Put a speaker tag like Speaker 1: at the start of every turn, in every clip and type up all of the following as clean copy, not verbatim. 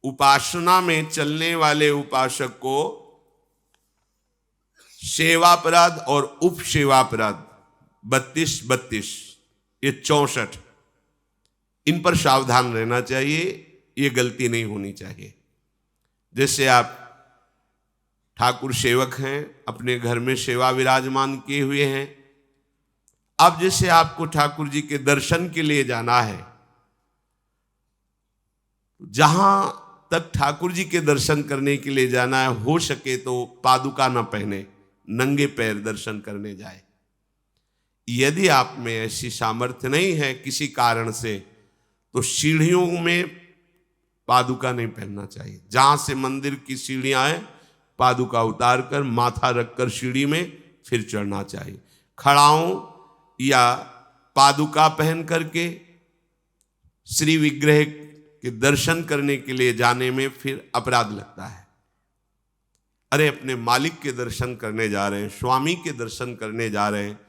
Speaker 1: उपासना में चलने वाले उपासक को सेवापराध और उपसेवापराध 32 ये 64, इन पर सावधान रहना चाहिए। ये गलती नहीं होनी चाहिए। जैसे आप ठाकुर सेवक हैं, अपने घर में सेवा विराजमान किए हुए हैं। अब जैसे आपको ठाकुर जी के दर्शन के लिए जाना है, जहां तक ठाकुर जी के दर्शन करने के लिए जाना है, हो सके तो पादुका न पहने, नंगे पैर दर्शन करने जाए। यदि आप में ऐसी सामर्थ्य नहीं है किसी कारण से, तो सीढ़ियों में पादुका नहीं पहनना चाहिए। जहां से मंदिर की सीढ़ियां हैं, पादुका उतार कर माथा रखकर सीढ़ी में फिर चढ़ना चाहिए। खड़ाओं या पादुका पहन करके श्री विग्रह के दर्शन करने के लिए जाने में फिर अपराध लगता है। अरे अपने मालिक के दर्शन करने जा रहे हैं, स्वामी के दर्शन करने जा रहे हैं,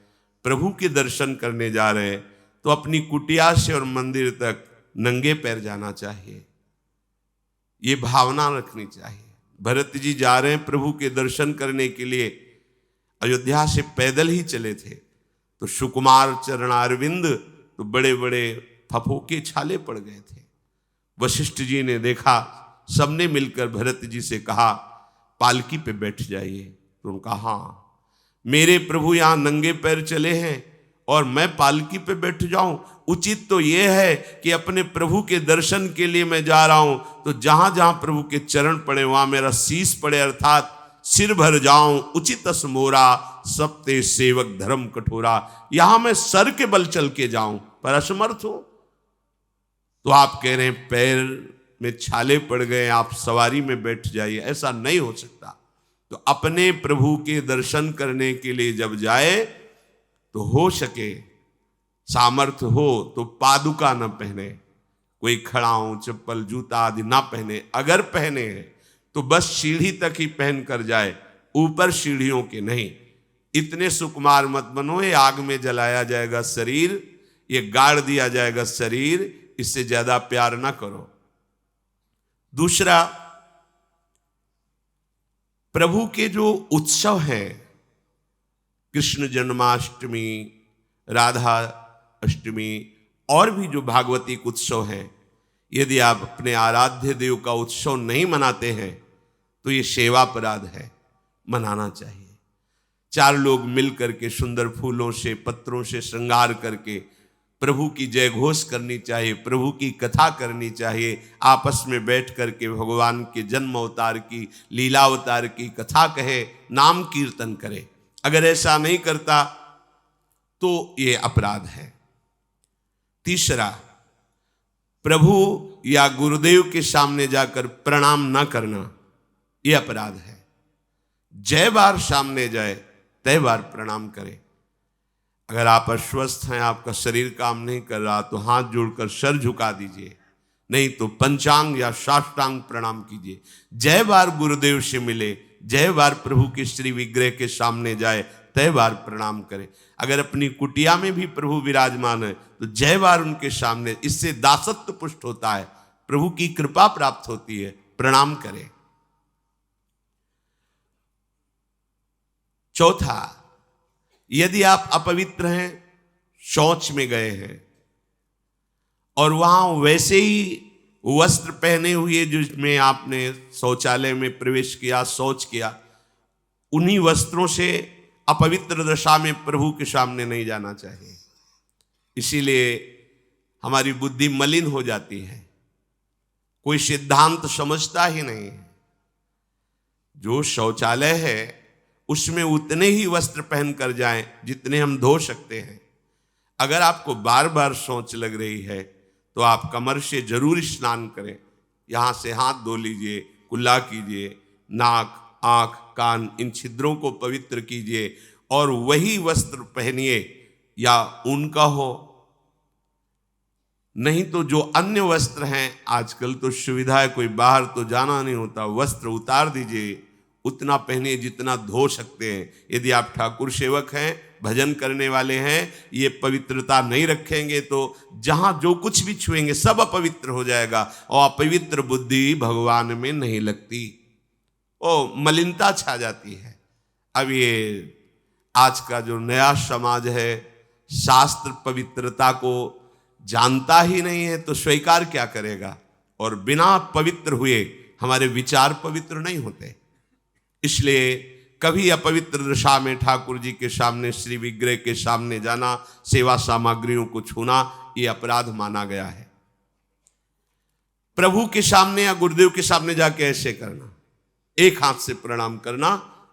Speaker 1: प्रभु के दर्शन करने जा रहे हैं, तो अपनी कुटिया से और मंदिर तक नंगे पैर जाना चाहिए। ये भावना रखनी चाहिए। भरत जी जा रहे हैं प्रभु के दर्शन करने के लिए, अयोध्या से पैदल ही चले थे, तो सुकुमार चरणारविंद तो बड़े बड़े फफोके छाले पड़ गए थे। वशिष्ठ जी ने देखा, सबने मिलकर भरत जी से कहा पालकी पे बैठ जाइए। तो उनका हाँ, मेरे प्रभु यहाँ नंगे पैर चले हैं और मैं पालकी पे बैठ जाऊं? उचित तो यह है कि अपने प्रभु के दर्शन के लिए मैं जा रहा हूं, तो जहां जहां प्रभु के चरण पड़े वहां मेरा शीश पड़े, अर्थात सिर भर जाऊं। उचित असमोरा सबते सेवक धर्म कठोरा, यहां मैं सर के बल चल के जाऊं पर असमर्थ हूं। तो आप कह रहे हैं पैर में छाले पड़ गए, आप सवारी में बैठ जाइए, ऐसा नहीं हो सकता। तो अपने प्रभु के दर्शन करने के लिए जब जाए, तो हो सके सामर्थ्य हो तो पादुका न पहने, कोई खड़ाऊं चप्पल जूता आदि ना पहने। अगर पहने हैं तो बस सीढ़ी तक ही पहन कर जाए, ऊपर सीढ़ियों के नहीं। इतने सुकुमार मत बनो, ये आग में जलाया जाएगा शरीर, ये गाड़ दिया जाएगा शरीर, इससे ज्यादा प्यार ना करो। दूसरा, प्रभु के जो उत्सव हैं, कृष्ण जन्माष्टमी, राधा अष्टमी और भी जो भागवतिक उत्सव हैं, यदि आप अपने आराध्य देव का उत्सव नहीं मनाते हैं तो ये सेवापराध है, मनाना चाहिए। 4 लोग मिल करके सुंदर फूलों से पत्रों से श्रृंगार करके प्रभु की जय घोष करनी चाहिए, प्रभु की कथा करनी चाहिए। आपस में बैठ करके भगवान के जन्म अवतार की, लीला अवतार की कथा कहे, नाम कीर्तन करे। अगर ऐसा नहीं करता तो ये अपराध है। तीसरा, प्रभु या गुरुदेव के सामने जाकर प्रणाम ना करना, यह अपराध है। जय बार सामने जाए तय बार प्रणाम करे। अगर आप अस्वस्थ हैं, आपका शरीर काम नहीं कर रहा, तो हाथ जोड़कर सर झुका दीजिए, नहीं तो पंचांग या साष्टांग प्रणाम कीजिए। जय बार गुरुदेव से मिले, जय बार प्रभु के श्री विग्रह के सामने जाए, तय बार प्रणाम करें। अगर अपनी कुटिया में भी प्रभु विराजमान है तो जय बार उनके सामने, इससे दासत्व पुष्ट होता है, प्रभु की कृपा प्राप्त होती है, प्रणाम करें। चौथा, यदि आप अपवित्र हैं, शौच में गए हैं और वहां वैसे ही वस्त्र पहने हुए जिसमें आपने शौचालय में प्रवेश किया, शौच किया, उन्हीं वस्त्रों से अपवित्र दशा में प्रभु के सामने नहीं जाना चाहिए। इसीलिए हमारी बुद्धि मलिन हो जाती है, कोई सिद्धांत समझता ही नहीं है। जो शौचालय है उसमें उतने ही वस्त्र पहन कर जाएं जितने हम धो सकते हैं। अगर आपको बार बार शौच लग रही है तो आप कमर से जरूर स्नान करें, यहाँ से हाथ धो लीजिए, कुल्ला कीजिए, नाक आंख कान इन छिद्रों को पवित्र कीजिए और वही वस्त्र पहनिए, या उनका हो, नहीं तो जो अन्य वस्त्र हैं, आजकल तो सुविधा है, कोई बाहर तो जाना नहीं होता, वस्त्र उतार दीजिए, उतना पहनिए जितना धो सकते हैं। यदि आप ठाकुर सेवक हैं भजन करने वाले हैं, ये पवित्रता नहीं रखेंगे तो जहां जो कुछ भी छुएंगे सब अपवित्र हो जाएगा, और अपवित्र बुद्धि भगवान में नहीं लगती, ओ मलिनता छा जाती है। अब ये आज का जो नया समाज है, शास्त्र पवित्रता को जानता ही नहीं है तो स्वीकार क्या करेगा, और बिना पवित्र हुए हमारे विचार पवित्र नहीं होते। इसलिए कभी अपवित्र दशा में ठाकुर जी के सामने, श्री विग्रह के सामने जाना, सेवा सामग्रियों को छूना, ये अपराध माना गया है। प्रभु के सामने या गुरुदेव के सामने जाके ऐसे करना, एक हाथ से प्रणाम करना,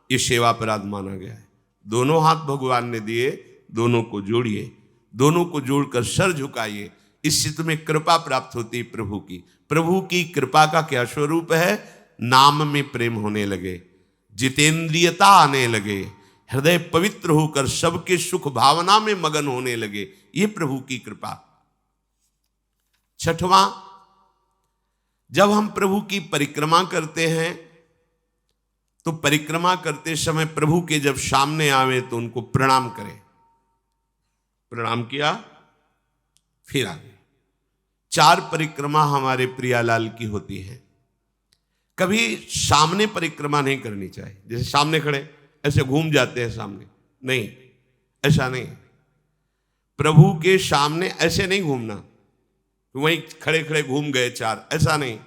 Speaker 1: ये सेवा अपराध माना गया है। दोनों हाथ भगवान ने दिए, दोनों को जोड़िए, दोनों को जोड़कर सर झुकाइए, इससे तुम्हें कृपा प्राप्त होती है प्रभु की। प्रभु की कृपा का क्या स्वरूप है? नाम में प्रेम होने लगे, जितेंद्रियता आने लगे, हृदय पवित्र होकर सबके सुख भावना में मगन होने लगे, ये प्रभु की कृपा। छठवां, जब हम प्रभु की परिक्रमा करते हैं तो परिक्रमा करते समय प्रभु के जब सामने आवे तो उनको प्रणाम करें। प्रणाम किया, फिर आगे। 4 परिक्रमा हमारे प्रियालाल की होती है। कभी सामने परिक्रमा नहीं करनी चाहिए, जैसे सामने खड़े ऐसे घूम जाते हैं सामने, नहीं, ऐसा नहीं। प्रभु के सामने ऐसे नहीं घूमना, वहीं खड़े खड़े घूम गए 4, ऐसा नहीं।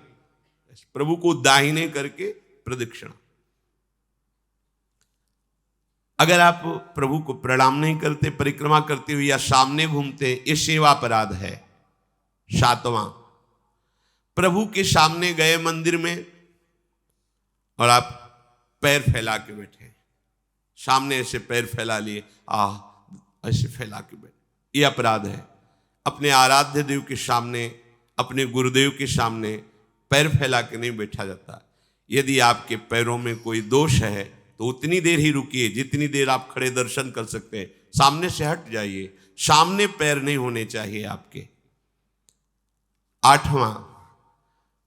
Speaker 1: प्रभु को दाहिने करके प्रदक्षिणा। अगर आप प्रभु को प्रणाम नहीं करते, परिक्रमा करते हुए या सामने घूमते, ये सेवा अपराध है। 7वां, प्रभु के सामने गए मंदिर में और आप पैर फैला के बैठे, सामने ऐसे पैर फैला लिए, ऐसे फैला के बैठे, ये अपराध है। अपने आराध्य देव के सामने, अपने गुरुदेव के सामने पैर फैला के नहीं बैठा जाता। यदि आपके पैरों में कोई दोष है तो उतनी देर ही रुकिए जितनी देर आप खड़े दर्शन कर सकते हैं, सामने से हट जाइए, सामने पैर नहीं होने चाहिए आपके। 8वां,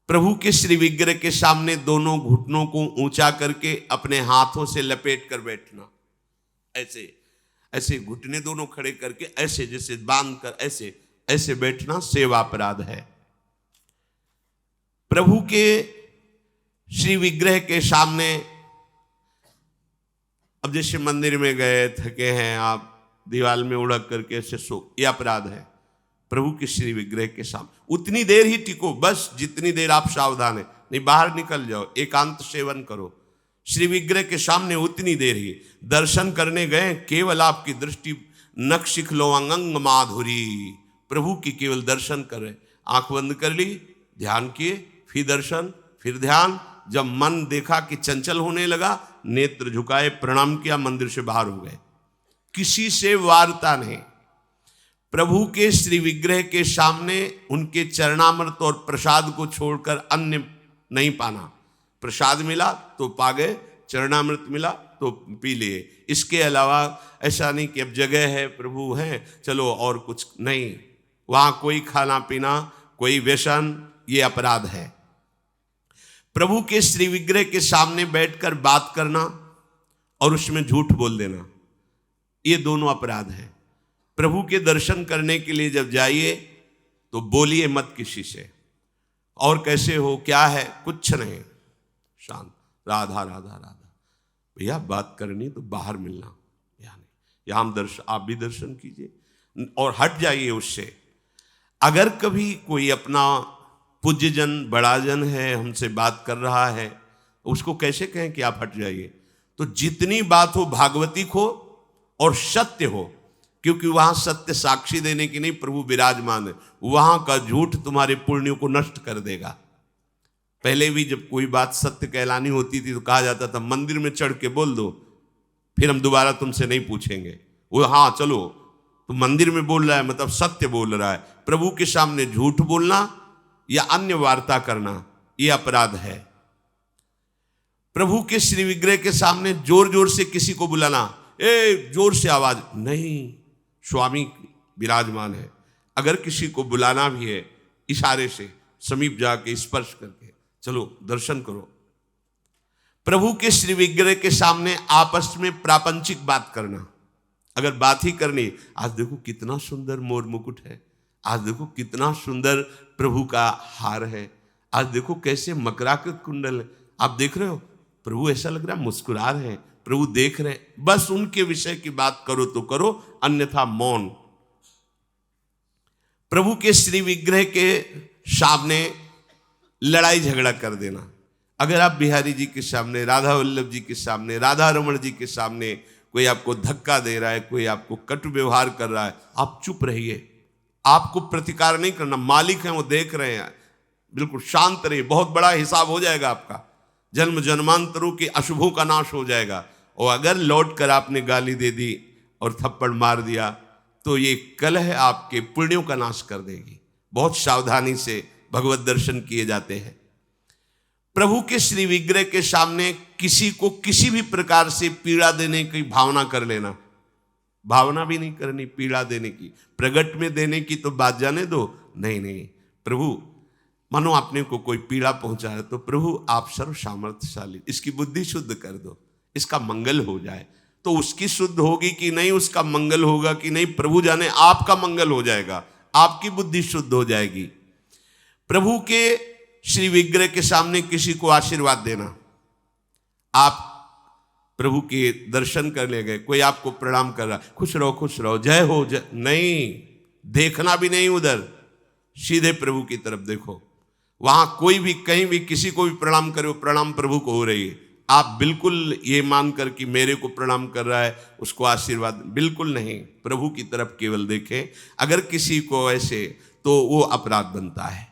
Speaker 1: प्रभु के श्री विग्रह के सामने दोनों घुटनों को ऊंचा करके अपने हाथों से लपेट कर बैठना, ऐसे ऐसे घुटने दोनों खड़े करके ऐसे जैसे बांध कर ऐसे ऐसे बैठना सेवा अपराध है। प्रभु के श्री विग्रह के सामने, अब जैसे मंदिर में गए, थके हैं आप, दीवार में उड़क करके ऐसे सो, यह अपराध है। प्रभु के श्री विग्रह के सामने उतनी देर ही टिको, बस जितनी देर आप सावधान है, नहीं बाहर निकल जाओ, एकांत सेवन करो। श्री विग्रह के सामने उतनी देर ही दर्शन करने गए, केवल आपकी दृष्टि नख शिखलो अंग माधुरी, प्रभु की केवल दर्शन कर रहे, आंख बंद कर ली, ध्यान किए, फिर दर्शन, फिर ध्यान। जब मन देखा कि चंचल होने लगा, नेत्र झुकाए, प्रणाम किया, मंदिर से बाहर हो गए। किसी से वार्ता नहीं। प्रभु के श्री विग्रह के सामने उनके चरणामृत और प्रसाद को छोड़कर अन्य नहीं पाना। प्रसाद मिला तो पा गए, चरणामृत मिला तो पी लिए, इसके अलावा ऐसा नहीं कि अब जगह है, प्रभु हैं, चलो और कुछ नहीं। वहां कोई खाना पीना, कोई व्यसन, ये अपराध है। प्रभु के श्री विग्रह के सामने बैठकर बात करना और उसमें झूठ बोल देना, ये दोनों अपराध हैं। प्रभु के दर्शन करने के लिए जब जाइए तो बोलिए मत किसी से, और कैसे हो, क्या है, कुछ नहीं, शांत, राधा राधा राधा। भैया बात करनी तो बाहर मिलना, यहाँ हम दर्शन, आप भी दर्शन कीजिए और हट जाइए उससे। अगर कभी कोई अपना पूज्यजन, बड़ाजन है, हमसे बात कर रहा है, उसको कैसे कहें कि आप हट जाइए? तो जितनी बात हो भागवतिक हो और सत्य हो, क्योंकि वहां सत्य साक्षी देने की नहीं, प्रभु विराजमान है। वहां का झूठ तुम्हारे पुण्यों को नष्ट कर देगा। पहले भी जब कोई बात सत्य कहलानी होती थी तो कहा जाता था मंदिर में चढ़ के बोल दो, फिर हम दोबारा तुमसे नहीं पूछेंगे। वो हाँ चलो, तो मंदिर में बोल रहा है मतलब सत्य बोल रहा है। प्रभु के सामने झूठ बोलना या अन्य वार्ता करना, यह अपराध है। प्रभु के श्री विग्रह के सामने जोर जोर से किसी को बुलाना, ए जोर से आवाज नहीं, स्वामी विराजमान है। अगर किसी को बुलाना भी है, इशारे से समीप जाके स्पर्श करके चलो दर्शन करो। प्रभु के श्री विग्रह के सामने आपस में प्रापंचिक बात करना, अगर बात ही करनी, आज देखो कितना सुंदर मोर मुकुट है, आज देखो कितना सुंदर प्रभु का हार है, आज देखो कैसे मकराकृत कुंडल है, आप देख रहे हो, प्रभु ऐसा लग रहा है मुस्कुरा रहे हैं, प्रभु देख रहे हैं, बस उनके विषय की बात करो तो करो, अन्यथा मौन। प्रभु के श्री विग्रह के सामने लड़ाई झगड़ा कर देना। अगर आप बिहारी जी के सामने, राधा वल्लभ जी के सामने, राधा रमण जी के सामने कोई आपको धक्का दे रहा है, कोई आपको कटु व्यवहार कर रहा है, आप चुप रहिए, आपको प्रतिकार नहीं करना, मालिक हैं वो देख रहे हैं, बिल्कुल शांत रहिए, बहुत बड़ा हिसाब हो जाएगा आपका, जन्म जन्मांतरों के अशुभों का नाश हो जाएगा। और अगर लौट कर आपने गाली दे दी और थप्पड़ मार दिया तो ये कलह आपके पुण्यों का नाश कर देगी। बहुत सावधानी से भगवत दर्शन किए जाते हैं। प्रभु के श्री विग्रह के सामने किसी को किसी भी प्रकार से पीड़ा देने की भावना कर लेना, भावना भी नहीं करनी पीड़ा देने की, प्रगट में देने की तो बात जाने दो, नहीं नहीं, प्रभु मानो आपने को कोई पीड़ा पहुंचा है तो प्रभु आप सर्व सामर्थ्यशाली, इसकी बुद्धि शुद्ध कर दो, इसका मंगल हो जाए। तो उसकी शुद्ध होगी कि नहीं, उसका मंगल होगा कि नहीं, प्रभु जाने, आपका मंगल हो जाएगा, आपकी बुद्धि शुद्ध हो जाएगी। प्रभु के श्री विग्रह के सामने किसी को आशीर्वाद देना, आप प्रभु के दर्शन करने गए, कोई आपको प्रणाम कर रहा, खुश रहो, जय हो, जय, नहीं, देखना भी नहीं उधर, सीधे प्रभु की तरफ देखो। वहां कोई भी कहीं भी किसी को भी प्रणाम करे, प्रणाम प्रभु को हो रही है, आप बिल्कुल ये मानकर कि मेरे को प्रणाम कर रहा है उसको आशीर्वाद, बिल्कुल नहीं, प्रभु की तरफ केवल देखें। अगर किसी को ऐसे, तो वो अपराध बनता है।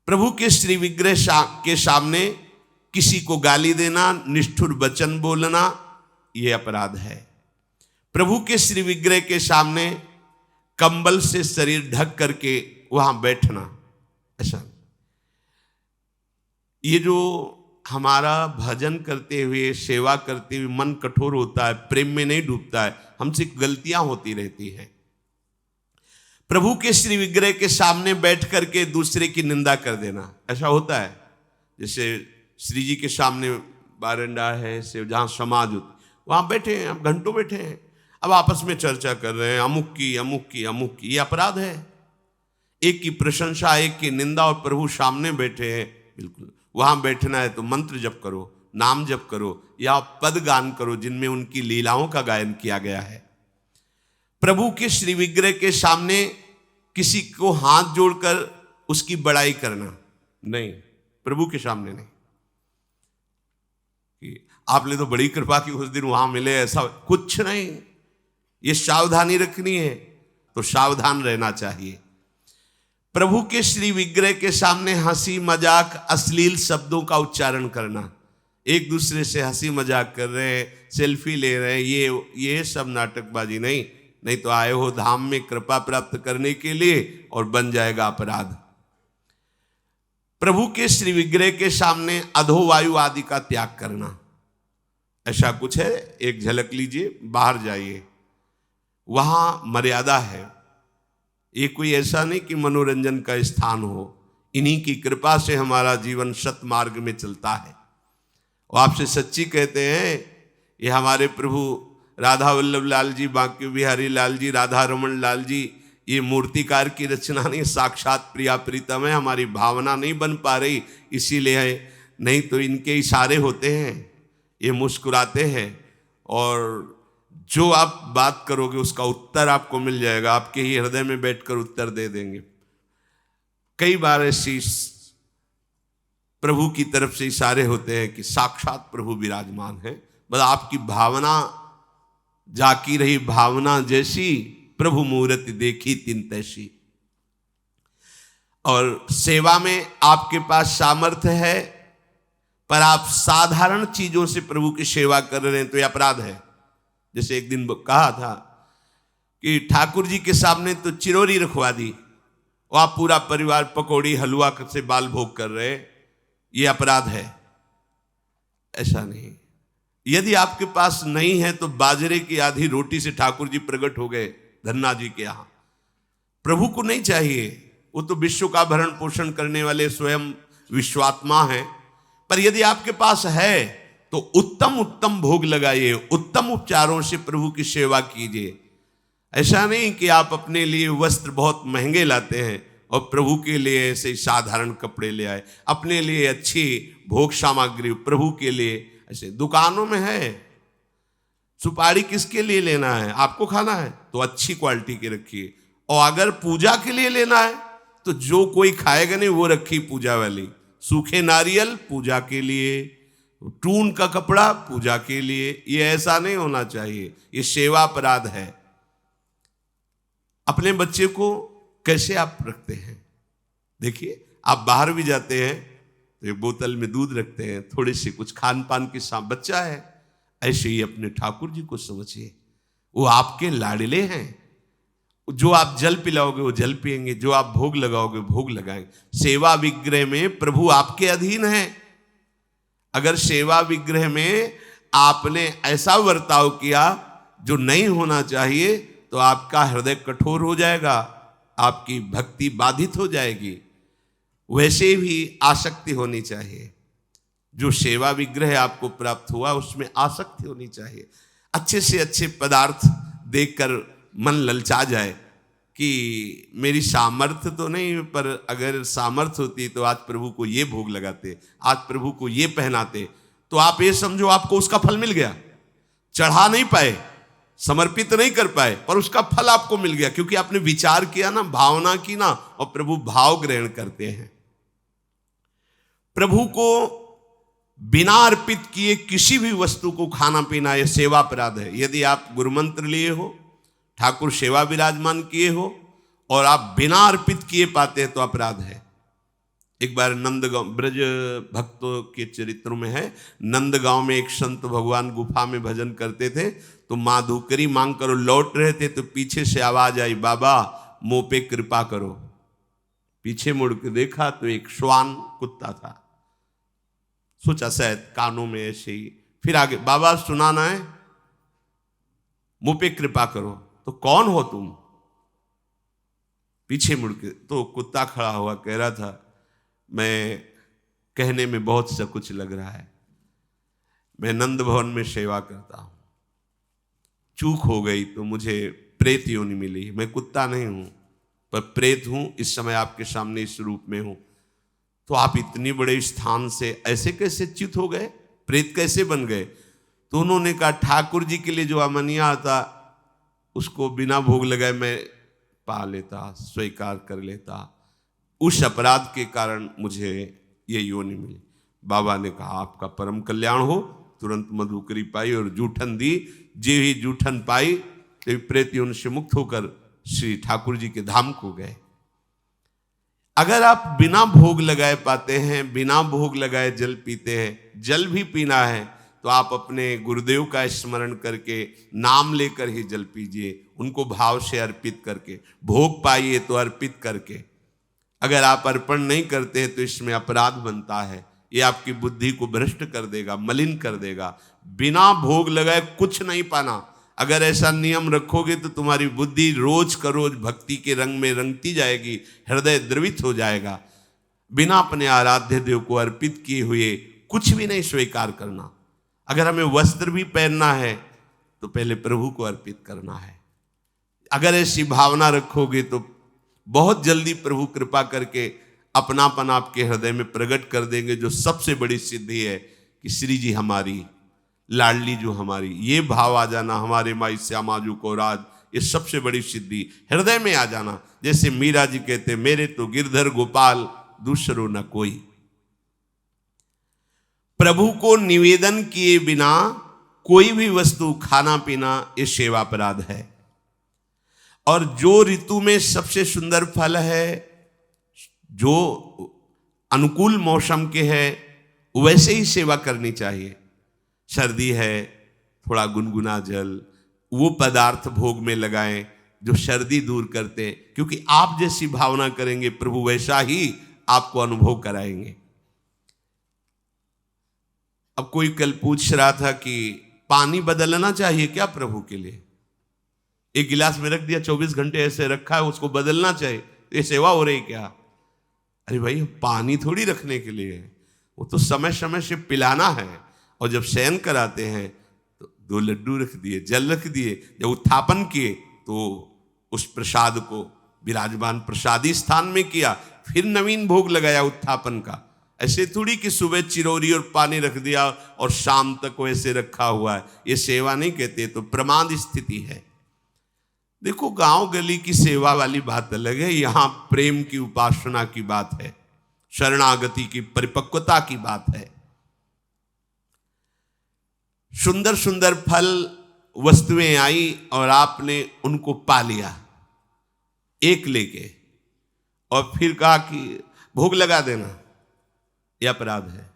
Speaker 1: प्रभु के श्री विग्रह के सामने किसी को गाली देना, निष्ठुर वचन बोलना, ये अपराध है। प्रभु के श्री विग्रह के सामने कंबल से शरीर ढक करके वहां बैठना, ऐसा। ये जो हमारा भजन करते हुए, सेवा करते हुए मन कठोर होता है, प्रेम में नहीं डूबता है, हमसे गलतियां होती रहती हैं। प्रभु के श्री विग्रह के सामने बैठ करके दूसरे की निंदा कर देना, ऐसा होता है। जैसे श्री जी के सामने बारंडा है, से जहाँ समाज होती, वहाँ बैठे हैं, अब घंटों बैठे हैं, अब आपस में चर्चा कर रहे हैं, अमुक की, ये अपराध है। एक की प्रशंसा, एक की निंदा, और प्रभु सामने बैठे हैं, बिल्कुल वहाँ बैठना है तो मंत्र जप करो, नाम जप करो, या पद गान करो जिनमें उनकी लीलाओं का गायन किया गया है। प्रभु के श्री विग्रह के सामने किसी को हाथ जोड़कर उसकी बड़ाई करना नहीं, प्रभु के सामने नहीं, कि आपने तो बड़ी कृपा की उस दिन वहां मिले, ऐसा कुछ नहीं, ये सावधानी रखनी है, तो सावधान रहना चाहिए। प्रभु के श्री विग्रह के सामने हंसी मजाक, अश्लील शब्दों का उच्चारण करना, एक दूसरे से हंसी मजाक कर रहे हैं, सेल्फी ले रहे हैं, ये सब नाटकबाजी नहीं तो आए हो धाम में कृपा प्राप्त करने के लिए और बन जाएगा अपराध। प्रभु के श्री विग्रह के सामने अधोवायु आदि का त्याग करना, ऐसा कुछ है, एक झलक लीजिए, बाहर जाइए, वहां मर्यादा है। ये कोई ऐसा नहीं कि मनोरंजन का स्थान हो, इन्हीं की कृपा से हमारा जीवन सत मार्ग में चलता है। और आपसे सच्ची कहते हैं, ये हमारे प्रभु राधा वल्लभ लाल जी, बांके बिहारी लाल जी, राधा रमण लाल जी, ये मूर्तिकार की रचना नहीं, साक्षात प्रिया प्रीतम है, हमारी भावना नहीं बन पा रही इसीलिए है, नहीं तो इनके इशारे होते हैं, ये मुस्कुराते हैं, और जो आप बात करोगे उसका उत्तर आपको मिल जाएगा, आपके ही हृदय में बैठकर उत्तर दे देंगे। कई बार ऐसी प्रभु की तरफ से इशारे होते हैं कि साक्षात प्रभु विराजमान है, बस आपकी भावना जाकी रही, भावना जैसी प्रभु मूर्ति देखी तिन तैसी। और सेवा में आपके पास सामर्थ्य है, पर आप साधारण चीजों से प्रभु की सेवा कर रहे हैं तो यह अपराध है। जैसे एक दिन कहा था कि ठाकुर जी के सामने तो चिरौरी रखवा दी, और आप पूरा परिवार पकौड़ी हलवा से बाल भोग कर रहे, ये अपराध है। ऐसा नहीं, यदि आपके पास नहीं है तो बाजरे की आधी रोटी से ठाकुर जी प्रकट हो गए धन्ना जी के यहां। प्रभु को नहीं चाहिए, वो तो विश्व का भरण पोषण करने वाले स्वयं विश्वात्मा हैं, पर यदि आपके पास है तो उत्तम उत्तम भोग लगाइए, उत्तम उपचारों से प्रभु की सेवा कीजिए। ऐसा नहीं कि आप अपने लिए वस्त्र बहुत महंगे लाते हैं और प्रभु के लिए ऐसे साधारण कपड़े ले आए, अपने लिए अच्छी भोग सामग्री प्रभु के लिए। ऐसे दुकानों में है, सुपारी किसके लिए लेना है? आपको खाना है तो अच्छी क्वालिटी की रखिए, और अगर पूजा के लिए लेना है तो जो कोई खाएगा नहीं वो रखी पूजा वाली। सूखे नारियल पूजा के लिए, टून का कपड़ा पूजा के लिए, ये ऐसा नहीं होना चाहिए, ये सेवा अपराध है। अपने बच्चे को कैसे आप रखते हैं? देखिए, आप बाहर भी जाते हैं तो एक बोतल में दूध रखते हैं, थोड़े से कुछ खान पान के साथ, बच्चा है। ऐसे ही अपने ठाकुर जी को समझिए, वो आपके लाडले हैं। जो आप जल पिलाओगे वो जल पिएंगे, जो आप भोग लगाओगे भोग लगाएंगे। सेवा विग्रह में प्रभु आपके अधीन है। अगर सेवा विग्रह में आपने ऐसा बर्ताव किया जो नहीं होना चाहिए तो आपका हृदय कठोर हो जाएगा, आपकी भक्ति बाधित हो जाएगी। वैसे भी आसक्ति होनी चाहिए। जो सेवा विग्रह आपको प्राप्त हुआ उसमें आसक्ति होनी चाहिए। अच्छे से अच्छे पदार्थ देखकर मन ललचा जाए कि मेरी सामर्थ्य तो नहीं, पर अगर सामर्थ्य होती तो आज प्रभु को ये भोग लगाते, आज प्रभु को ये पहनाते, तो आप ये समझो आपको उसका फल मिल गया। चढ़ा नहीं पाए, समर्पित नहीं कर पाए, पर उसका फल आपको मिल गया, क्योंकि आपने विचार किया ना, भावना की ना, और प्रभु भाव ग्रहण करते हैं। प्रभु को बिना अर्पित किए किसी भी वस्तु को खाना पीना यह सेवा अपराध है। यदि आप गुरुमंत्र लिए हो, ठाकुर सेवा विराजमान किए हो और आप बिना अर्पित किए पाते हैं तो अपराध है। एक बार नंदगांव, ब्रज भक्तों के चरित्रों में है, नंदगांव में एक संत भगवान गुफा में भजन करते थे, तो माँ धूकरी मांग करो लौट रहे थे तो पीछे से आवाज आई, बाबा मुंह पे कृपा करो। पीछे मुड़ के देखा तो एक श्वान कुत्ता था। सोचा शायद कानों में ऐसे ही, फिर आगे, बाबा सुनाना है, मुंह पे कृपा करो। तो कौन हो तुम? पीछे मुड़ के तो कुत्ता खड़ा हुआ कह रहा था, मैं कहने में बहुत सा कुछ लग रहा है, मैं नंद भवन में सेवा करता हूं, चूक हो गई तो मुझे प्रेत योनि मिली। मैं कुत्ता नहीं हूं पर प्रेत हूं, इस समय आपके सामने इस रूप में हूं। तो आप इतनी बड़े स्थान से ऐसे कैसे च्युत हो गए, प्रेत कैसे बन गए? तो उन्होंने कहा, ठाकुर जी के लिए जो अमनिया आता उसको बिना भोग लगाए मैं पा लेता, स्वीकार कर लेता, उस अपराध के कारण मुझे ये योनि मिली। बाबा ने कहा, आपका परम कल्याण हो। तुरंत मधुकरी पाई और जूठन दी। जे ही जूठन पाई तो प्रेत योनि से मुक्त होकर श्री ठाकुर जी के धाम को गए। अगर आप बिना भोग लगाए पाते हैं, बिना भोग लगाए जल पीते हैं, जल भी पीना है तो आप अपने गुरुदेव का स्मरण करके, नाम लेकर ही जल पीजिए, उनको भाव से अर्पित करके। भोग पाइए तो अर्पित करके। अगर आप अर्पण नहीं करते हैं तो इसमें अपराध बनता है, ये आपकी बुद्धि को भ्रष्ट कर देगा, मलिन कर देगा। बिना भोग लगाए कुछ नहीं पाना। अगर ऐसा नियम रखोगे तो तुम्हारी बुद्धि रोज का रोज भक्ति के रंग में रंगती जाएगी, हृदय द्रवित हो जाएगा। बिना अपने आराध्य देव को अर्पित किए हुए कुछ भी नहीं स्वीकार करना। अगर हमें वस्त्र भी पहनना है तो पहले प्रभु को अर्पित करना है। अगर ऐसी भावना रखोगे तो बहुत जल्दी प्रभु कृपा करके अपनापन आपके हृदय में प्रकट कर देंगे। जो सबसे बड़ी सिद्धि है कि श्री जी हमारी, लाडली जो हमारी, ये भाव आ जाना, हमारे माई श्यामाजू को राज, ये सबसे बड़ी सिद्धि हृदय में आ जाना। जैसे मीरा जी कहते, मेरे तो गिरधर गोपाल दूसरो न कोई। प्रभु को निवेदन किए बिना कोई भी वस्तु खाना पीना ये सेवा अपराध है। और जो ऋतु में सबसे सुंदर फल है, जो अनुकूल मौसम के है, वैसे ही सेवा करनी चाहिए। सर्दी है, थोड़ा गुनगुना जल, वो पदार्थ भोग में लगाएं जो सर्दी दूर करते, क्योंकि आप जैसी भावना करेंगे प्रभु वैसा ही आपको अनुभव कराएंगे। अब कोई कल पूछ रहा था कि पानी बदलना चाहिए क्या प्रभु के लिए? एक गिलास में रख दिया, 24 घंटे ऐसे रखा है, उसको बदलना चाहिए, ये सेवा हो रही क्या? अरे भाई, पानी थोड़ी रखने के लिए है, वो तो समय समय से पिलाना है। और जब शयन कराते हैं तो 2 लड्डू रख दिए, जल रख दिए। जब उत्थापन किए तो उस प्रसाद को विराजमान प्रसादी स्थान में किया, फिर नवीन भोग लगाया उत्थापन का। ऐसे थोड़ी कि सुबह चिरौरी और पानी रख दिया और शाम तक वैसे रखा हुआ है, ये सेवा नहीं कहते, तो प्रमाद स्थिति है। देखो, गांव गली की सेवा वाली बात अलग है, यहां प्रेम की उपासना की बात है, शरणागति की परिपक्वता की बात है। सुंदर सुंदर फल वस्तुएं आई और आपने उनको पा लिया एक लेके, और फिर कहा कि भोग लगा देना, यह अपराध है।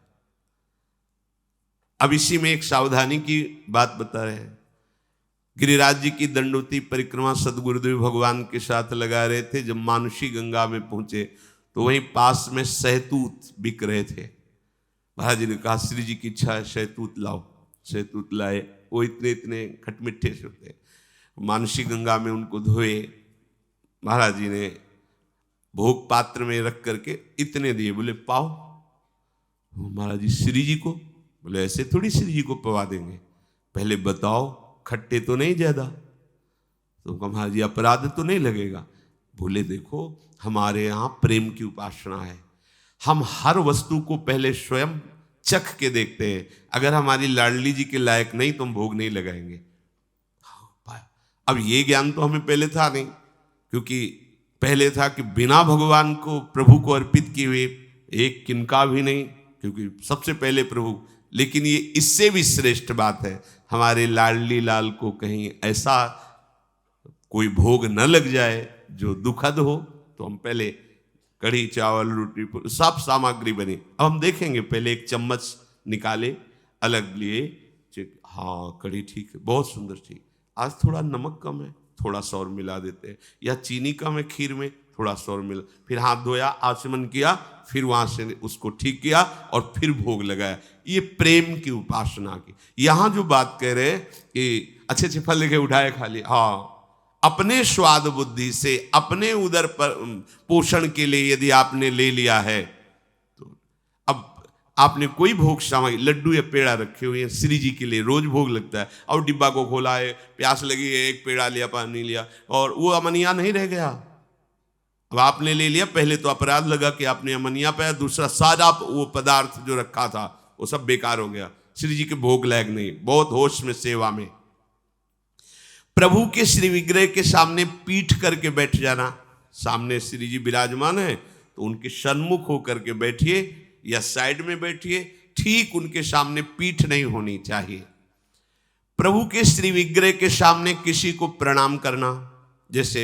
Speaker 1: अब इसी में एक सावधानी की बात बता रहे हैं। गिरिराज जी की दंडोती परिक्रमा सदगुरुदेव भगवान के साथ लगा रहे थे। जब मानुषी गंगा में पहुंचे तो वहीं पास में सहतूत बिक रहे थे। महाराज जी ने कहा, श्री जी की इच्छा है, सहतूत लाओ। सहतूत लाए, वो इतने इतने खटमिठे से होते। मानुषी गंगा में उनको धोए, महाराज जी ने भोग पात्र में रख करके इतने दिए, बोले पाओ। महाराज जी, श्री जी को? बोले ऐसे थोड़ी श्री जी को पवा देंगे, पहले बताओ खट्टे तो नहीं ज्यादा। तो महाराज जी, अपराध तो नहीं लगेगा? बोले देखो, हमारे यहाँ प्रेम की उपासना है, हम हर वस्तु को पहले स्वयं चख के देखते हैं, अगर हमारी लाडली जी के लायक नहीं तो हम भोग नहीं लगाएंगे। अब ये ज्ञान तो हमें पहले था नहीं, क्योंकि पहले था कि बिना भगवान को प्रभु को अर्पित किए हुए एक किनका भी नहीं, क्योंकि सबसे पहले प्रभु। लेकिन ये इससे भी श्रेष्ठ बात है, हमारे लाडली लाल को कहीं ऐसा कोई भोग न लग जाए जो दुखद हो, तो हम पहले कढ़ी चावल रोटी सब सामग्री बनी। अब हम देखेंगे, पहले एक चम्मच निकाले, अलग लिए, हाँ कढ़ी ठीक है, बहुत सुंदर, ठीक, आज थोड़ा नमक कम है, थोड़ा सा और मिला देते हैं, या चीनी कम है खीर में, थोड़ा सा और मिला, फिर हाथ धोया, आचमन किया, फिर वहां से उसको ठीक किया और फिर भोग लगाया। ये प्रेम की उपासना की। यहां जो बात कह रहे हैं कि अच्छे अच्छे फल लेके उठाए खा लिया, हाँ, अपने स्वाद बुद्धि से अपने उदर पर पोषण के लिए यदि आपने ले लिया है, तो अब आपने कोई भोग सामग्री, लड्डू या पेड़ा रखे हुए हैं, श्री जी के लिए रोज भोग लगता है, और डिब्बा को खोला है, प्यास लगी है, एक पेड़ा लिया, पानी लिया, और वो अमनिया नहीं रह गया। अब आपने ले लिया, पहले तो अपराध लगा कि आपने अमनिया पाया, दूसरा सारा वो पदार्थ जो रखा था वो सब बेकार हो गया, श्री जी के भोग लायक नहीं। बहुत होश में सेवा में प्रभु के श्री विग्रह के सामने पीठ करके बैठ जाना। सामने श्री जी विराजमान है तो उनके सन्मुख होकर के बैठिए या साइड में बैठिए, ठीक उनके सामने पीठ नहीं होनी चाहिए। प्रभु के श्री विग्रह के सामने किसी को प्रणाम करना, जैसे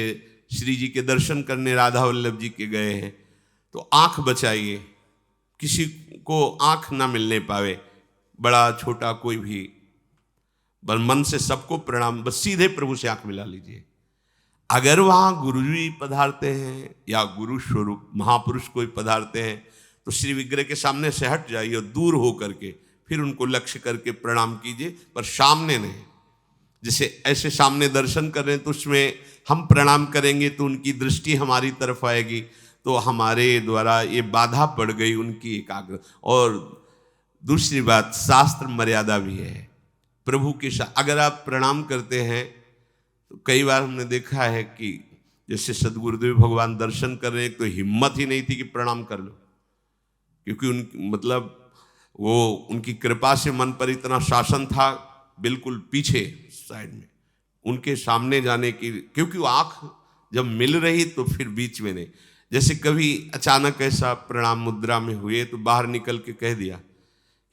Speaker 1: श्री जी के दर्शन करने राधा वल्लभ जी के गए हैं तो आंख बचाइए, किसी को आंख ना मिलने पावे, बड़ा छोटा कोई भी, बस मन से सबको प्रणाम, बस सीधे प्रभु से आंख मिला लीजिए। अगर वहां गुरु जी पधारते हैं या गुरु स्वरूप महापुरुष कोई पधारते हैं तो श्री विग्रह के सामने से हट जाइए और दूर हो करके फिर उनको लक्ष्य करके प्रणाम कीजिए, पर सामने नहीं। जैसे ऐसे सामने दर्शन कर रहे हैं तो उसमें हम प्रणाम करेंगे तो उनकी दृष्टि हमारी तरफ आएगी, तो हमारे द्वारा ये बाधा पड़ गई उनकी एकाग्र। और दूसरी बात, शास्त्र मर्यादा भी है प्रभु के साथ। अगर आप प्रणाम करते हैं तो कई बार हमने देखा है कि जैसे सदगुरुदेव भगवान दर्शन कर रहे हैं तो हिम्मत ही नहीं थी कि प्रणाम कर लो, क्योंकि उन मतलब वो उनकी कृपा से मन पर इतना शासन था, बिल्कुल पीछे साइड में उनके सामने जाने की, क्योंकि वो आँख जब मिल रही तो फिर बीच में नहीं। जैसे कभी अचानक ऐसा प्रणाम मुद्रा में हुए तो बाहर निकल के कह दिया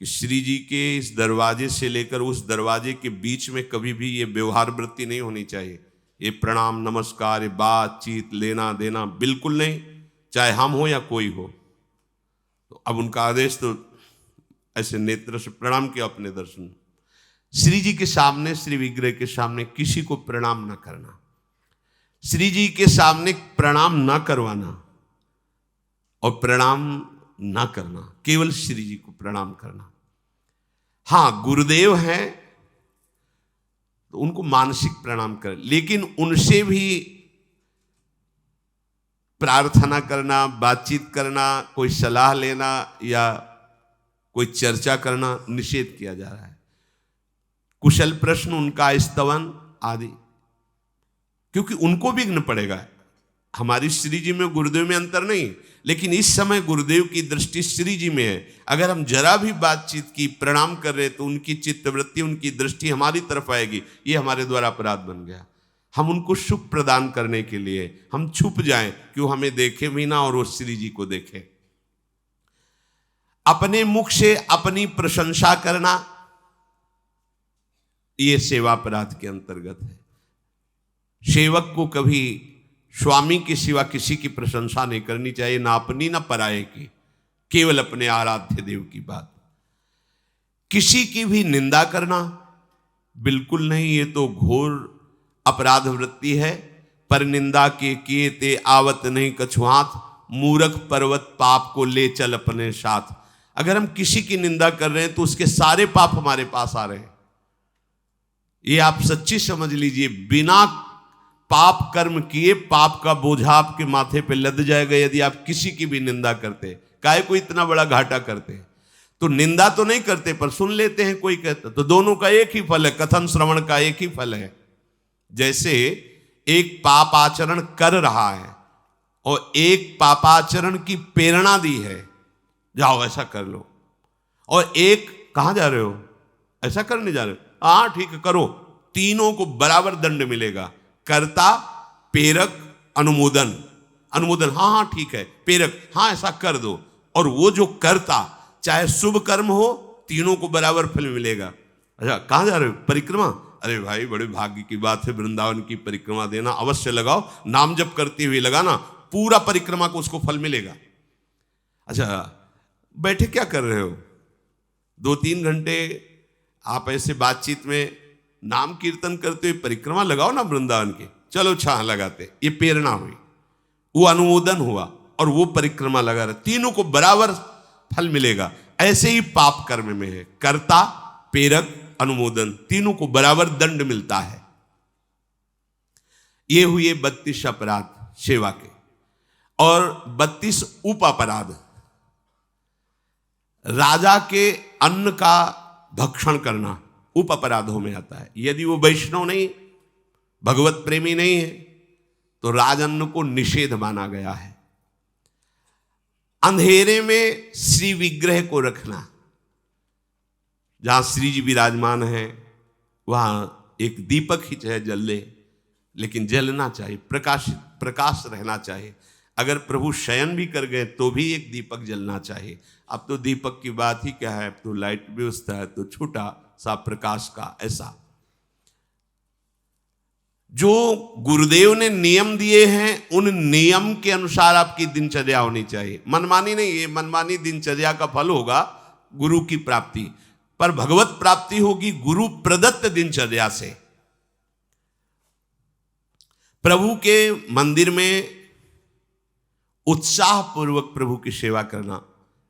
Speaker 1: कि श्री जी के इस दरवाजे से लेकर उस दरवाजे के बीच में कभी भी ये व्यवहार वृत्ति नहीं होनी चाहिए, ये प्रणाम नमस्कार, ये बातचीत लेना देना बिल्कुल नहीं, चाहे हम हो या कोई हो। तो अब उनका आदेश, तो ऐसे नेत्र से प्रणाम किया अपने दर्शन। श्री जी के सामने, श्री विग्रह के सामने किसी को प्रणाम न करना, श्री जी के सामने प्रणाम न करवाना और प्रणाम न करना, केवल श्री जी को प्रणाम करना। हाँ, गुरुदेव हैं तो उनको मानसिक प्रणाम करें, लेकिन उनसे भी प्रार्थना करना, बातचीत करना, कोई सलाह लेना या कोई चर्चा करना निषेध किया जा रहा है, कुशल प्रश्न, उनका स्तवन आदि, क्योंकि उनको विघ्न पड़ेगा। हमारी श्री जी में गुरुदेव में अंतर नहीं, लेकिन इस समय गुरुदेव की दृष्टि श्री जी में है। अगर हम जरा भी बातचीत की, प्रणाम कर रहे तो उनकी चित्तवृत्ति, उनकी दृष्टि हमारी तरफ आएगी, ये हमारे द्वारा अपराध बन गया। हम उनको सुख प्रदान करने के लिए हम छुप जाएं कि वो हमें देखे भी ना और वो श्री जी को देखे। अपने मुख से अपनी प्रशंसा करना ये सेवा अपराध के अंतर्गत है। सेवक को कभी स्वामी के सिवा किसी की प्रशंसा नहीं करनी चाहिए, ना अपनी ना पराये की, केवल अपने आराध्य देव की बात। किसी की भी निंदा करना बिल्कुल नहीं, ये तो घोर अपराध वृत्ति है। पर निंदा के किए ते आवत नहीं कछु हाथ, मूर्ख पर्वत पाप को ले चल अपने साथ। अगर हम किसी की निंदा कर रहे हैं तो उसके सारे पाप हमारे पास आ रहे हैं, ये आप सच्ची समझ लीजिए। बिना पाप कर्म किए पाप का बोझा आपके माथे पे लद जाएगा यदि आप किसी की भी निंदा करते। काहे को इतना बड़ा घाटा करते? तो निंदा तो नहीं करते पर सुन लेते हैं, कोई कहता तो दोनों का एक ही फल है, कथन श्रवण का एक ही फल है। जैसे एक पाप आचरण कर रहा है और एक पापाचरण की प्रेरणा दी है, जाओ ऐसा कर लो, और एक कहां जा रहे हो, ऐसा करने जा रहे हो, हाँ ठीक है करो, तीनों को बराबर दंड मिलेगा। कर्ता, प्रेरक, अनुमोदन। अनुमोदन हाँ हाँ ठीक है, प्रेरक हाँ ऐसा कर दो, और वो जो कर्ता चाहे शुभ कर्म हो तीनों को बराबर फल मिलेगा। अच्छा कहाँ जा रहे हो? परिक्रमा। अरे भाई बड़े भाग्य की बात है, वृंदावन की परिक्रमा देना, अवश्य लगाओ, नाम जप करते हुए लगाना, पूरा परिक्रमा को उसको फल मिलेगा। अच्छा बैठे क्या कर रहे हो? 2-3 घंटे आप ऐसे बातचीत में नाम कीर्तन करते हुए परिक्रमा लगाओ ना वृंदावन के, चलो छाह लगाते, ये प्रेरणा हुई, वो अनुमोदन हुआ और वो परिक्रमा लगा रहे, तीनों को बराबर फल मिलेगा। ऐसे ही पाप कर्म में है, कर्ता, प्रेरक, अनुमोदन, तीनों को बराबर दंड मिलता है। ये हुए 32 अपराध सेवा के, और 32 उप अपराध। राजा के अन्न का भक्षण करना उप अपराधों में आता है। यदि वो वैष्णव नहीं, भगवत प्रेमी नहीं है तो राजअन्न को निषेध माना गया है। अंधेरे में श्री विग्रह को रखना, जहां श्री जी विराजमान है वहां एक दीपक ही चाहे जल ले, लेकिन जलना चाहिए, प्रकाश रहना चाहिए। अगर प्रभु शयन भी कर गए तो भी एक दीपक जलना चाहिए। अब तो दीपक की बात ही क्या है, अब तो लाइट व्यवस्था है, तो छोटा सा प्रकाश का ऐसा। जो गुरुदेव ने नियम दिए हैं उन नियम के अनुसार आपकी दिनचर्या होनी चाहिए। मनमानी नहीं, ये मनमानी दिनचर्या का फल होगा गुरु की प्राप्ति, पर भगवत प्राप्ति होगी गुरु प्रदत्त दिनचर्या से। प्रभु के मंदिर में उत्साह पूर्वक प्रभु की सेवा करना,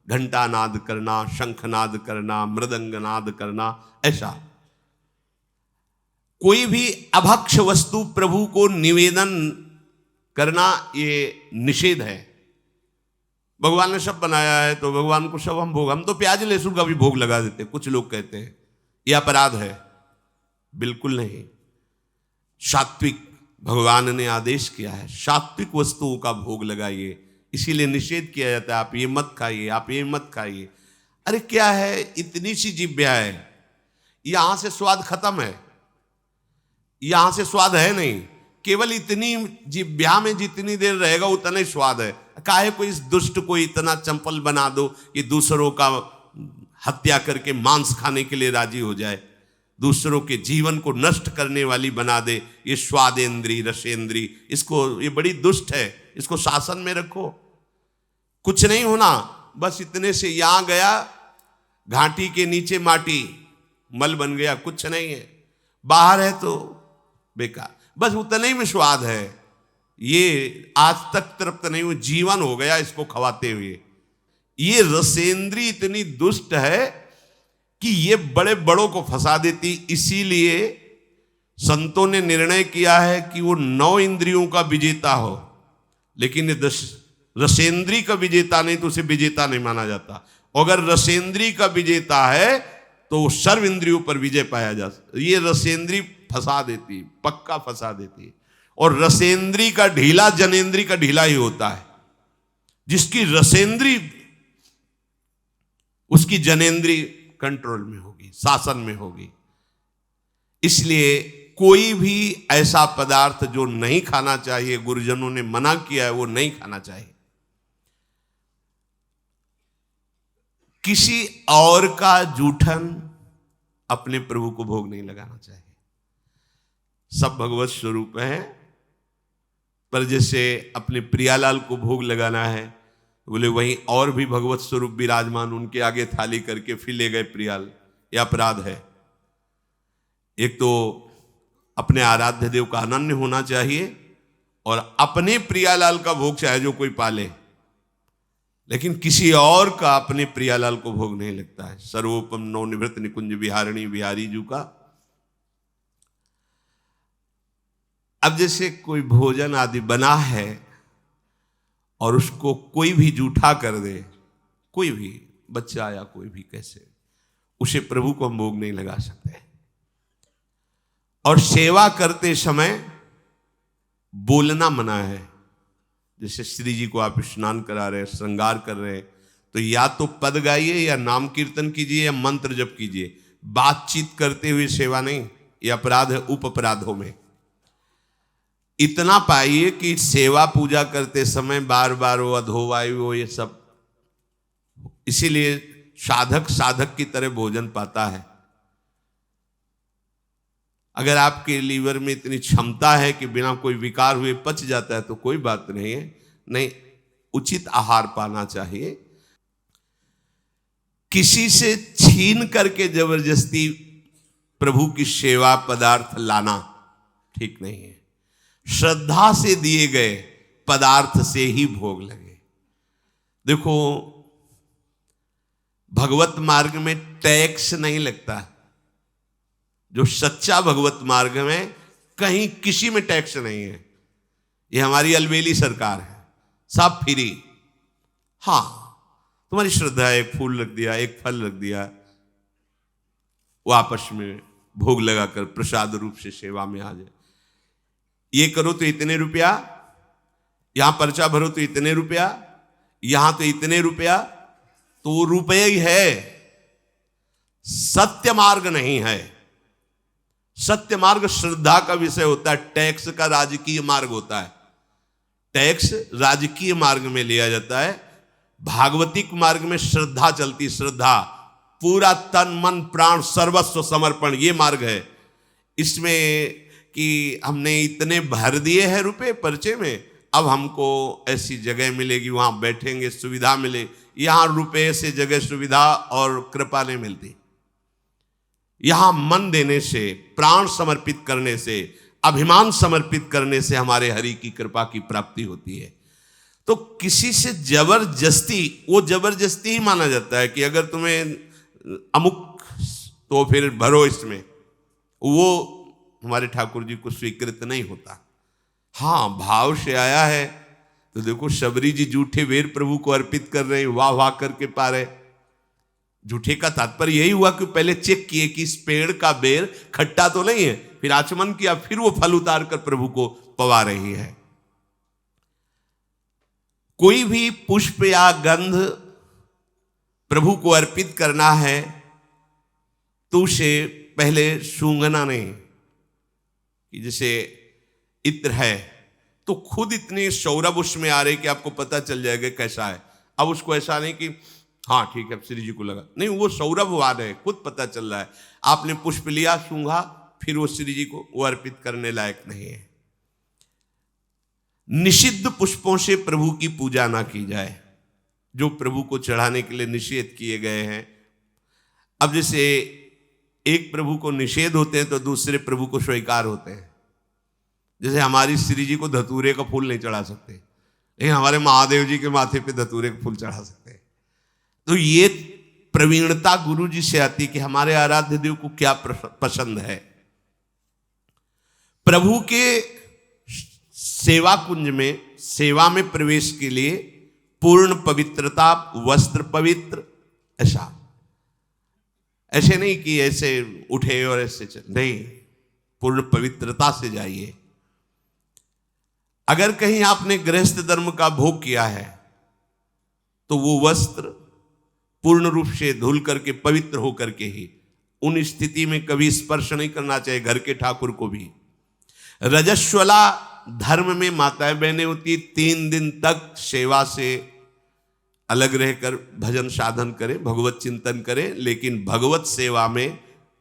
Speaker 1: घंटा नाद करना, शंखनाद करना, मृदंग नाद करना, ऐसा। कोई भी अभक्ष वस्तु प्रभु को निवेदन करना ये निषेध है। भगवान ने सब बनाया है तो भगवान को सब हम तो प्याज लहसुन का भी भोग लगा देते, कुछ लोग कहते हैं यह अपराध है। बिल्कुल नहीं, सात्विक भगवान ने आदेश किया है, सात्विक वस्तुओं का भोग लगाइए, इसीलिए निषेध किया जाता है आप ये मत खाइए, आप ये मत खाइए। अरे क्या है, इतनी सी जिह्वा है, यहां से स्वाद खत्म है, यहां से स्वाद है नहीं, केवल इतनी जिह्वा में जितनी देर रहेगा उतना ही स्वाद है। काहे को इस दुष्ट को इतना चंपल बना दो कि दूसरों का हत्या करके मांस खाने के लिए राजी हो जाए, दूसरों के जीवन को नष्ट करने वाली बना दे। ये स्वादेंद्री, रसेंद्री, इसको, ये बड़ी दुष्ट है, इसको शासन में रखो। कुछ नहीं होना, बस इतने से यहां गया, घाटी के नीचे माटी मल बन गया, कुछ नहीं है, बाहर है तो बेकार, बस उतने ही में स्वाद है। ये आज तक तृप्त नहीं हुआ, जीवन हो गया इसको खवाते हुए। ये रसेंद्री इतनी दुष्ट है कि ये बड़े बड़ों को फंसा देती। इसीलिए संतों ने निर्णय किया है कि वो 9 इंद्रियों का विजेता हो, लेकिन ये रसेंद्री का विजेता नहीं तो उसे विजेता नहीं माना जाता। अगर रसेंद्री का विजेता है तो सर्व इंद्रियों पर विजय पाया जा सकता। ये रसेंद्री फंसा देती है, पक्का फंसा देती है। और रसेंद्री का ढीला जनेंद्री का ढीला ही होता है। जिसकी रसेंद्री, उसकी जनेंद्री कंट्रोल में होगी, शासन में होगी। इसलिए कोई भी ऐसा पदार्थ जो नहीं खाना चाहिए, गुरुजनों ने मना किया है, वो नहीं खाना चाहिए। किसी और का जूठन अपने प्रभु को भोग नहीं लगाना चाहिए। सब भगवत स्वरूप है, पर जैसे अपने प्रियालाल को भोग लगाना है, बोले वहीं और भी भगवत स्वरूप विराजमान, उनके आगे थाली करके फिर ले गए प्रियाल, यह अपराध है। एक तो अपने आराध्य देव का अनन्य होना चाहिए, और अपने प्रियालाल का भोग चाहे जो कोई पाले, लेकिन किसी और का अपने प्रियालाल को भोग नहीं लगता है। सर्वोपम नवनिवृत्त निकुंज विहारिणी बिहारी जू का। अब जैसे कोई भोजन आदि बना है और उसको कोई भी जूठा कर दे, कोई भी बच्चा या कोई भी, कैसे उसे प्रभु को हम भोग नहीं लगा सकते। और सेवा करते समय बोलना मना है। जैसे श्री जी को आप स्नान करा रहे हैं, श्रृंगार कर रहे हैं, तो या तो पद गाइए या नाम कीर्तन कीजिए या मंत्र जप कीजिए। बातचीत करते हुए सेवा नहीं, ये अपराध है उप अपराधों में। इतना पाइए कि सेवा पूजा करते समय बार बार वो अधोवायु हो, ये सब, इसीलिए साधक साधक की तरह भोजन पाता है। अगर आपके लीवर में इतनी क्षमता है कि बिना कोई विकार हुए पच जाता है तो कोई बात नहीं है, नहीं, उचित आहार पाना चाहिए। किसी से छीन करके जबरदस्ती प्रभु की सेवा पदार्थ लाना ठीक नहीं है। श्रद्धा से दिए गए पदार्थ से ही भोग लगे। देखो, भगवत मार्ग में टैक्स नहीं लगता। जो सच्चा भगवत मार्ग में कहीं किसी में टैक्स नहीं है। ये हमारी अलबेली सरकार है, सब फ्री। हाँ, तुम्हारी श्रद्धा है, एक फूल रख दिया, एक फल रख दिया, वो आपस में भोग लगाकर प्रसाद रूप से सेवा में आ जाए। ये करो तो इतने रुपया, यहां पर्चा भरो तो इतने रुपया, यहां तो इतने रुपया, तो वो रुपये ही है, सत्य मार्ग नहीं है। सत्य मार्ग श्रद्धा का विषय होता है, टैक्स का राजकीय मार्ग होता है। टैक्स राजकीय मार्ग में लिया जाता है। भागवतिक मार्ग में श्रद्धा चलती, श्रद्धा, पूरा तन मन प्राण सर्वस्व समर्पण, ये मार्ग है। इसमें कि हमने इतने भर दिए हैं रुपए पर्चे में, अब हमको ऐसी जगह मिलेगी, वहां बैठेंगे, सुविधा मिले। यहां रुपए से जगह सुविधा और कृपा नहीं मिलती। यहां मन देने से, प्राण समर्पित करने से, अभिमान समर्पित करने से हमारे हरि की कृपा की प्राप्ति होती है। तो किसी से जबरदस्ती, वो जबरदस्ती ही माना जाता है कि अगर तुम्हें अमुक तो फिर भरो इसमें, वो हमारे ठाकुर जी को स्वीकृत नहीं होता। हाँ, भाव से आया है तो देखो, शबरी जी जूठे बेर प्रभु को अर्पित कर रहे हैं, वाह वाह करके पा रहे। जूठे का तात्पर्य यही हुआ कि पहले चेक किए कि इस पेड़ का बेर खट्टा तो नहीं है, फिर आचमन किया, फिर वो फल उतार कर प्रभु को पवा रही है। कोई भी पुष्प या गंध प्रभु को अर्पित करना है तो उसे पहले सूंघना नहीं। कि जैसे इत्र है तो खुद इतने सौरभ उसमें आ रहे कि आपको पता चल जाएगा कैसा है। अब उसको ऐसा नहीं कि हाँ ठीक है श्री जी को लगा, नहीं, वो सौरभ आ रहे, खुद पता चल रहा है। आपने पुष्प लिया, सूंघा, फिर वो श्री जी को वो अर्पित करने लायक नहीं है। निषिद्ध पुष्पों से प्रभु की पूजा ना की जाए, जो प्रभु को चढ़ाने के लिए निषेध किए गए हैं। अब जैसे एक प्रभु को निषेध होते हैं तो दूसरे प्रभु को स्वीकार होते हैं। जैसे हमारी श्री जी को धतूरे का फूल नहीं चढ़ा सकते, लेकिन हमारे महादेव जी के माथे पे धतूरे का फूल चढ़ा सकते हैं। तो ये प्रवीणता गुरु जी से आती कि हमारे आराध्य देव को क्या पसंद है। प्रभु के सेवा कुंज में, सेवा में प्रवेश के लिए पूर्ण पवित्रता, वस्त्र पवित्र, ऐसा, ऐसे नहीं कि ऐसे उठे और ऐसे चल, नहीं, पूर्ण पवित्रता से जाइए। अगर कहीं आपने गृहस्थ धर्म का भोग किया है तो वो वस्त्र पूर्ण रूप से धुल करके पवित्र होकर के ही, उन स्थिति में कभी स्पर्श नहीं करना चाहिए घर के ठाकुर को भी। रजस्वला धर्म में माताएं बहनें होती 3 दिन तक सेवा से अलग रहकर भजन साधन करें, भगवत चिंतन करें, लेकिन भगवत सेवा में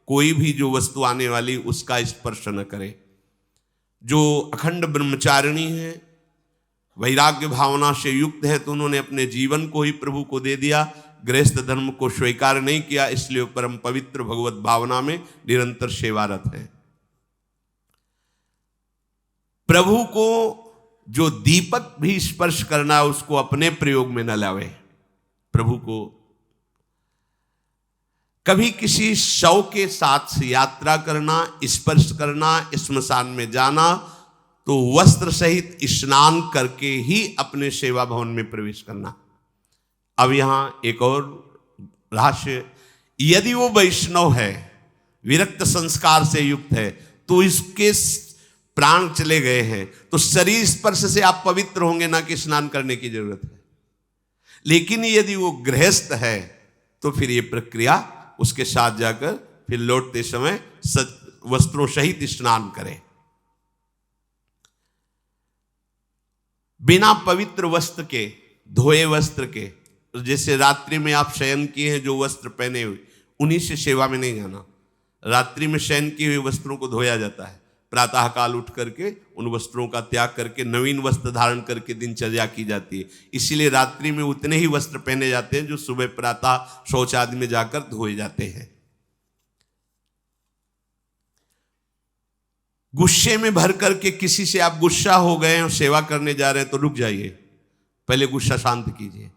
Speaker 1: कोई भी जो वस्तु आने वाली उसका स्पर्श न करें। जो अखंड ब्रह्मचारिणी है, वैराग्य भावना से युक्त है, तो उन्होंने अपने जीवन को ही प्रभु को दे दिया, गृहस्थ धर्म को स्वीकार नहीं किया, इसलिए परम पवित्र भगवत भावना में निरंतर सेवारत है। प्रभु को जो दीपक भी स्पर्श करना है उसको अपने प्रयोग में न लावे। प्रभु को कभी किसी शव के साथ यात्रा करना, स्पर्श करना, श्मशान में जाना, तो वस्त्र सहित स्नान करके ही अपने सेवा भवन में प्रवेश करना। अब यहां एक और रहस्य, यदि वो वैष्णव है, विरक्त संस्कार से युक्त है, तो इसके प्राण चले गए हैं, तो शरीर स्पर्श से आप पवित्र होंगे, ना कि स्नान करने की जरूरत है। लेकिन यदि वो गृहस्थ है तो फिर ये प्रक्रिया उसके साथ जाकर फिर लौटते समय वस्त्रों सहित स्नान करें। बिना पवित्र वस्त्र के, धोए वस्त्र के, जैसे रात्रि में आप शयन किए हैं, जो वस्त्र पहने हुए उन्हीं से सेवा में नहीं जाना। रात्रि में शयन किए हुए वस्त्रों को धोया जाता है, प्रातः काल उठ करके उन वस्त्रों का त्याग करके नवीन वस्त्र धारण करके दिनचर्या की जाती है। इसीलिए रात्रि में उतने ही वस्त्र पहने जाते हैं जो सुबह प्रातः शौच आदि में जाकर धोए जाते हैं। गुस्से में भर करके किसी से आप गुस्सा हो गए और सेवा करने जा रहे हैं तो रुक जाइए, पहले गुस्सा शांत कीजिए।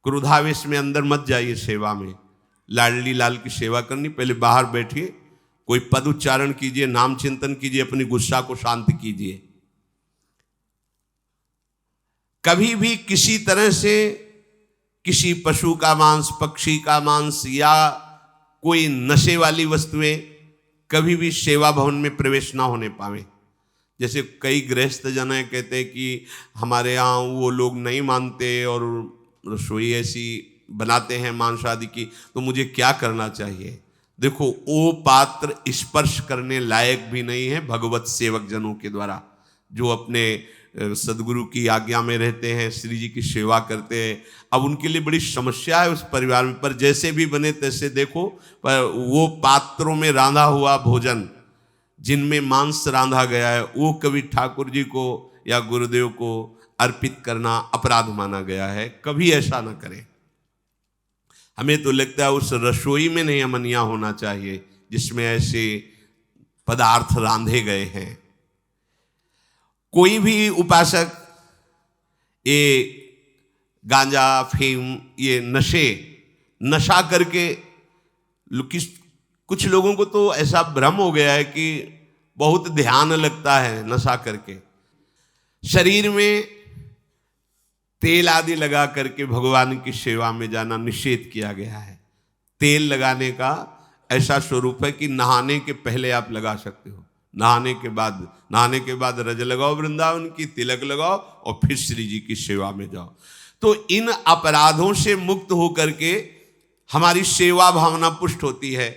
Speaker 1: क्रोधावेश में अंदर मत जाइए सेवा में। लाडली लाल की सेवा करनी, पहले बाहर बैठिए, कोई पद उच्चारण कीजिए, नाम चिंतन कीजिए, अपनी गुस्सा को शांत कीजिए। कभी भी किसी तरह से किसी पशु का मांस, पक्षी का मांस या कोई नशे वाली वस्तुएं कभी भी सेवा भवन में प्रवेश ना होने पावे। जैसे कई गृहस्थ जन कहते हैं कि हमारे यहाँ वो लोग नहीं मानते और रसोई ऐसी बनाते हैं मांस आदि की, तो मुझे क्या करना चाहिए? देखो, वो पात्र स्पर्श करने लायक भी नहीं है भगवत सेवक जनों के द्वारा, जो अपने सदगुरु की आज्ञा में रहते हैं, श्री जी की सेवा करते हैं। अब उनके लिए बड़ी समस्या है उस परिवार में, पर जैसे भी बने तैसे देखो, पर वो पात्रों में रांधा हुआ भोजन, जिनमें मांस रांधा गया है, वो कभी ठाकुर जी को या गुरुदेव को अर्पित करना अपराध माना गया है। कभी ऐसा ना करें। हमें तो लगता है उस रसोई में नहीं अमनिया होना चाहिए जिसमें ऐसे पदार्थ रांधे गए हैं। कोई भी उपासक ये गांजा, अफीम, ये नशा करके, कुछ लोगों को तो ऐसा भ्रम हो गया है कि बहुत ध्यान लगता है नशा करके। शरीर में तेल आदि लगा करके भगवान की सेवा में जाना निषेध किया गया है। तेल लगाने का ऐसा स्वरूप है कि नहाने के पहले आप लगा सकते हो, नहाने के बाद रज लगाओ वृंदावन की, तिलक लगाओ और फिर श्री जी की सेवा में जाओ। तो इन अपराधों से मुक्त होकर के हमारी सेवा भावना पुष्ट होती है।